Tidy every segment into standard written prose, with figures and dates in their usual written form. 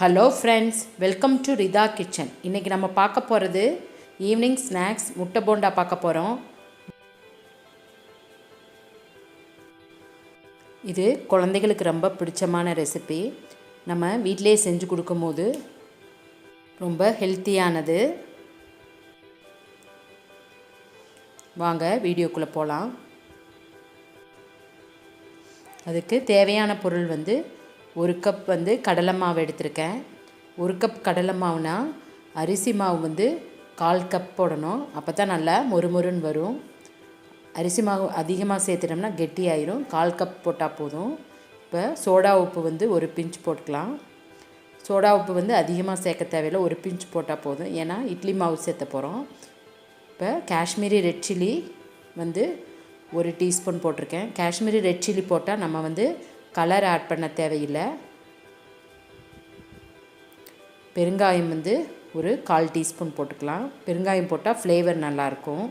Hello friends, welcome to Rida kitchen. இன்றைக்கி நம்ம பார்க்க போகிறது ஈவினிங் ஸ்நாக்ஸ் முட்டை போண்டா பார்க்க போகிறோம். இது குழந்தைகளுக்கு ரொம்ப பிடிச்சமான ரெசிபி. நம்ம வீட்டிலே செஞ்சு கொடுக்கும்போது ரொம்ப ஹெல்த்தியானது. வாங்க வீடியோக்குள்ளே போகலாம். அதுக்கு தேவையான பொருள் ஒரு கப் கடலை மாவு எடுத்திருக்கேன். ஒரு கப் கடலை மாவுனா அரிசி மாவு 1/4 கப் போடணும். அப்போ தான் நல்லா மொறுமொறுன்னு வரும். அரிசி மாவு அதிகமாக சேர்த்துட்டோம்னா கெட்டி ஆயிரும். 1/4 கப் போட்டால் போதும். இப்போ சோடா உப்பு ஒரு பிஞ்ச் போட்டுக்கலாம். சோடா உப்பு அதிகமாக சேர்க்க தேவையில்லை, ஒரு பிஞ்ச் போட்டால் போதும். ஏன்னா இட்லி மாவு சேர்த்த போகிறோம். இப்போ காஷ்மீரி ரெட் சில்லி 1 டீஸ்பூன் போட்டிருக்கேன். காஷ்மீரி ரெட் சில்லி போட்டால் நம்ம கலர் ஆட் பண்ண தேவையில்லை. பெருங்காயம் ஒரு 1/4 டீஸ்பூன் போட்டுக்கலாம். பெருங்காயம் போட்டால் ஃப்ளேவர் நல்லாயிருக்கும்.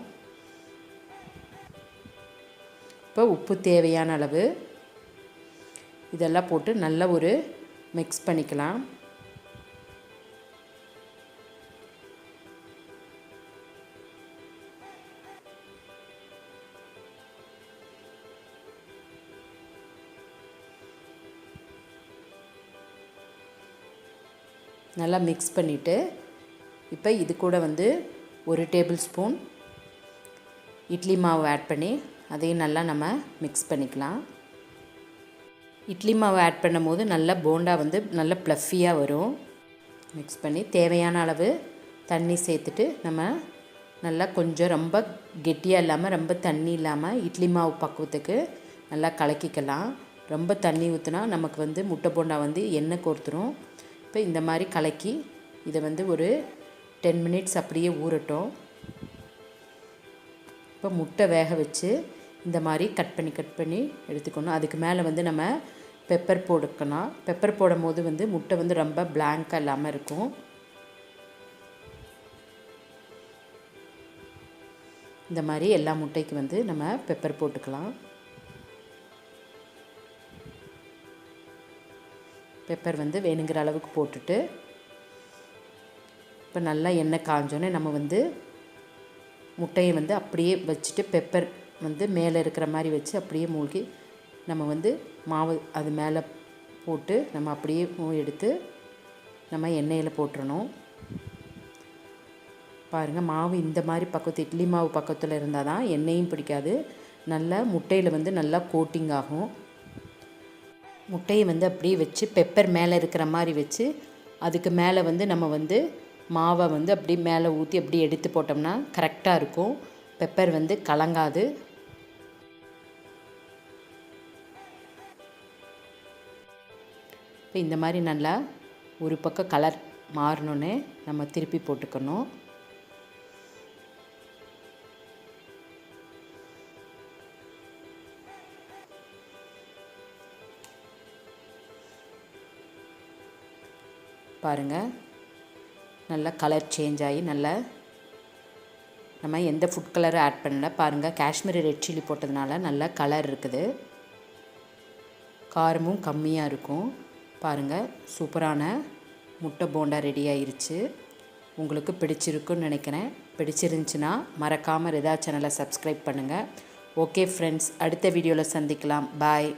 இப்போ உப்பு தேவையான அளவு இதெல்லாம் போட்டு நல்லா ஒரு மிக்ஸ் பண்ணிக்கலாம். நல்லா மிக்ஸ் பண்ணிவிட்டு இப்போ இது கூட 1 டேபிள் ஸ்பூன் இட்லி மாவு ஆட் பண்ணி அதையும் நல்லா நம்ம மிக்ஸ் பண்ணிக்கலாம். இட்லி மாவு ஆட் பண்ணும் போது நல்லா போண்டா நல்லா ப்ளஃபியாக வரும். மிக்ஸ் பண்ணி தேவையான அளவு தண்ணி சேர்த்துட்டு நம்ம நல்லா கொஞ்சம் ரொம்ப கெட்டியாக இல்லாமல் ரொம்ப தண்ணி இல்லாமல் இட்லி மாவு பக்குவத்துக்கு நல்லா கலக்கிக்கலாம். ரொம்ப தண்ணி ஊற்றினா நமக்கு முட்டை போண்டா எண்ணெய் கோர்த்துரும். இப்போ இந்த மாதிரி கலக்கி இதை ஒரு 10 மினிட்ஸ் அப்படியே ஊறட்டும். இப்போ முட்டை வேக வச்சு இந்த மாதிரி கட் பண்ணி எடுத்துக்கணும். அதுக்கு மேலே நம்ம பெப்பர் போட்டுக்கணும். பெப்பர் போடும் போது முட்டை ரொம்ப பிளாங்காக இல்லாமல் இருக்கும். இந்த மாதிரி எல்லா முட்டைக்கு நம்ம பெப்பர் போட்டுக்கலாம். பெப்பர் வேணுங்கிற அளவுக்கு போட்டுட்டு இப்போ நல்லா எண்ணெய் காஞ்சோன்னே நம்ம முட்டையை அப்படியே வச்சுட்டு பெப்பர் மேலே இருக்கிற மாதிரி வச்சு அப்படியே மூழ்கி நம்ம மாவு அது மேலே போட்டு நம்ம அப்படியே எடுத்து நம்ம எண்ணெயில் போட்டுறணும். பாருங்கள், மாவு இந்த மாதிரி பக்கத்து இட்லி மாவு பக்கத்தில் இருந்தால் தான் எண்ணெயும் பிடிக்காது, நல்லா முட்டையில் நல்லா கோட்டிங் ஆகும். முட்டையை அப்படியே வச்சு பெப்பர் மேலே இருக்கிற மாதிரி வச்சு அதுக்கு மேலே நம்ம மாவை அப்படியே மேலே ஊற்றி அப்படியே எடுத்து போட்டோம்னா கரெக்டாக இருக்கும். பெப்பர் கலங்காது. இப்போ இந்த மாதிரி நல்லா ஒரு பக்கம் கலர் மாறணுன்னே நம்ம திருப்பி போட்டுக்கணும். பாருங்கள், நல்லா கலர் சேஞ்ச் ஆகி நல்லா நம்ம எந்த ஃபுட் கலரும் ஆட் பண்ணல. பாருங்கள், காஷ்மீரி ரெட் சில்லி போட்டதுனால நல்ல கலர் இருக்குது. காரமும் கம்மியாக இருக்கும். பாருங்கள், சூப்பரான முட்டை போண்டா ரெடி ஆயிருச்சு. உங்களுக்கு பிடிச்சிருக்குன்னு நினைக்கிறேன். பிடிச்சிருந்துச்சுன்னா மறக்காமல் ரிதா சேனலை சப்ஸ்கிரைப் பண்ணுங்கள். ஓகே ஃப்ரெண்ட்ஸ், அடுத்த வீடியோவில் சந்திக்கலாம். பாய்.